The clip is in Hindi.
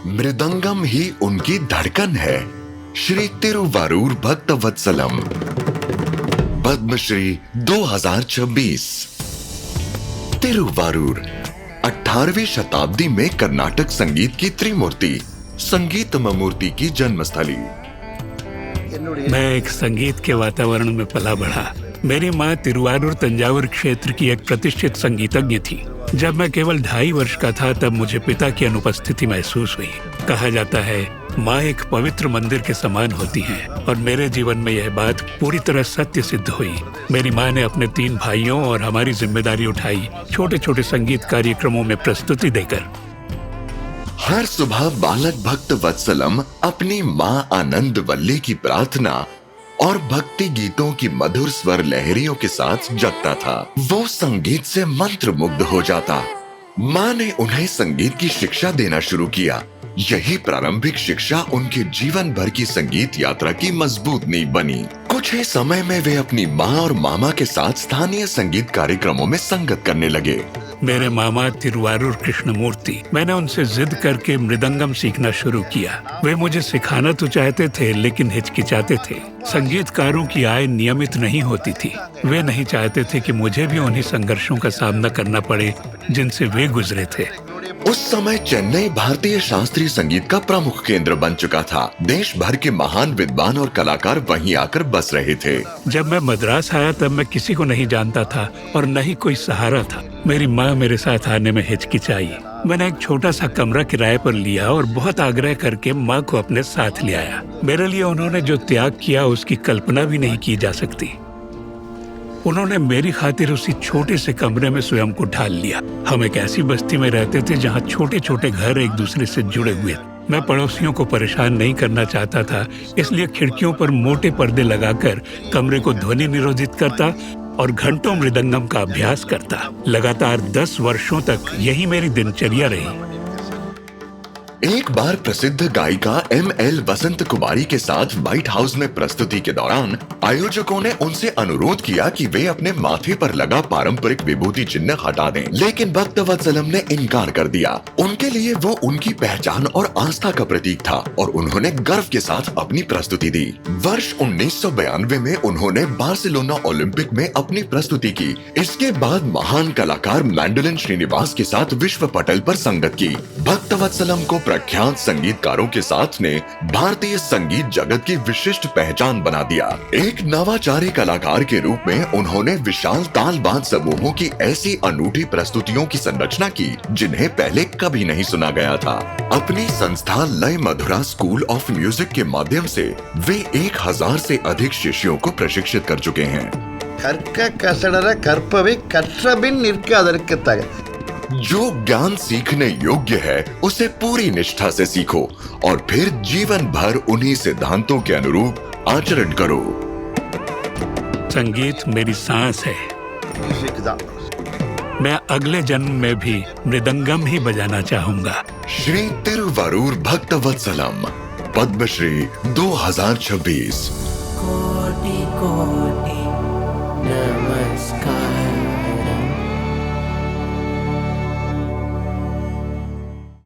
मृदंगम ही उनकी धड़कन है। श्री तिरुवारूर भक्तवत्सलम, पद्मश्री 2026। तिरुवारूर 18वीं शताब्दी में कर्नाटक संगीत की त्रिमूर्ति संगीत मूर्ति की जन्मस्थली। मैं एक संगीत के वातावरण में पला बढ़ा। मेरी माँ तिरुवारूर तंजावुर क्षेत्र की एक प्रतिष्ठित संगीतज्ञ थी। जब मैं केवल 2.5 वर्ष का था तब मुझे पिता की अनुपस्थिति महसूस हुई। कहा जाता है माँ एक पवित्र मंदिर के समान होती हैं, और मेरे जीवन में यह बात पूरी तरह सत्य सिद्ध हुई। मेरी माँ ने अपने 3 भाइयों और हमारी जिम्मेदारी उठाई, छोटे छोटे संगीत कार्यक्रमों में प्रस्तुति देकर। हर सुबह बालक भक्त वत्सलम अपनी माँ आनंद वल्ली की प्रार्थना और भक्ति गीतों की मधुर स्वर लहरियों के साथ जगता था। वो संगीत से मंत्र मुग्ध हो जाता। माँ ने उन्हें संगीत की शिक्षा देना शुरू किया। यही प्रारंभिक शिक्षा उनके जीवन भर की संगीत यात्रा की मजबूत नींव बनी। कुछ ही समय में वे अपनी माँ और मामा के साथ स्थानीय संगीत कार्यक्रमों में संगत करने लगे। मेरे मामा तिरुवारूर कृष्णमूर्ति, मैंने उनसे जिद करके मृदंगम सीखना शुरू किया। वे मुझे सिखाना तो चाहते थे लेकिन हिचकिचाते थे। संगीतकारों की आय नियमित नहीं होती थी। वे नहीं चाहते थे कि मुझे भी उन्हीं संघर्षों का सामना करना पड़े जिनसे वे गुजरे थे। उस समय चेन्नई भारतीय शास्त्रीय संगीत का प्रमुख केंद्र बन चुका था। देश भर के महान विद्वान और कलाकार वहीं आकर बस रहे थे। जब मैं मद्रास आया तब मैं किसी को नहीं जानता था और न ही कोई सहारा था। मेरी माँ मेरे साथ आने में हिचकिचाई। मैंने एक छोटा सा कमरा किराए पर लिया और बहुत आग्रह करके माँ को अपने साथ ले आया। मेरे लिए उन्होंने जो त्याग किया उसकी कल्पना भी नहीं की जा सकती। उन्होंने मेरी खातिर उसी छोटे से कमरे में स्वयं को ढाल लिया। हम एक ऐसी बस्ती में रहते थे जहाँ छोटे छोटे घर एक दूसरे से जुड़े हुए। मैं पड़ोसियों को परेशान नहीं करना चाहता था, इसलिए खिड़कियों पर मोटे पर्दे लगाकर कमरे को ध्वनि निरोधित करता और घंटों मृदंगम का अभ्यास करता। लगातार 10 वर्षों तक यही मेरी दिनचर्या रही। एक बार प्रसिद्ध गायिका ML वसंत कुमारी के साथ व्हाइट हाउस में प्रस्तुति के दौरान आयोजकों ने उनसे अनुरोध किया कि वे अपने माथे पर लगा पारंपरिक विभूति चिन्ह हटा दें, लेकिन भक्तवत्सलम ने इनकार कर दिया। उनके लिए वो उनकी पहचान और आस्था का प्रतीक था और उन्होंने गर्व के साथ अपनी प्रस्तुति दी। वर्ष 1992 में उन्होंने बार्सिलोना ओलंपिक में अपनी प्रस्तुति की। इसके बाद महान कलाकार मैंडोलिन श्रीनिवास के साथ विश्व पटल पर संगत की। भक्तवत्सलम को प्रख्यात संगीतकारों के साथ ने भारतीय संगीत जगत की विशिष्ट पहचान बना दिया। एक नवाचारी कलाकार के रूप में उन्होंने विशाल तालबाज समूहों की ऐसी अनूठी प्रस्तुतियों की संरचना की जिन्हें पहले कभी नहीं सुना गया था। अपनी संस्था लय मधुरा स्कूल ऑफ म्यूजिक के माध्यम से वे 1000 से अधिक शिष्यों को प्रशिक्षित कर चुके हैं। जो ज्ञान सीखने योग्य है उसे पूरी निष्ठा से सीखो और फिर जीवन भर उन्हीं सिद्धांतों के अनुरूप आचरण करो। संगीत मेरी सांस है। मैं अगले जन्म में भी मृदंगम ही बजाना चाहूंगा। श्री तिरुवारूर भक्तवत्सलम, पद्मश्री 2026। कोटि कोटि नमस्कार।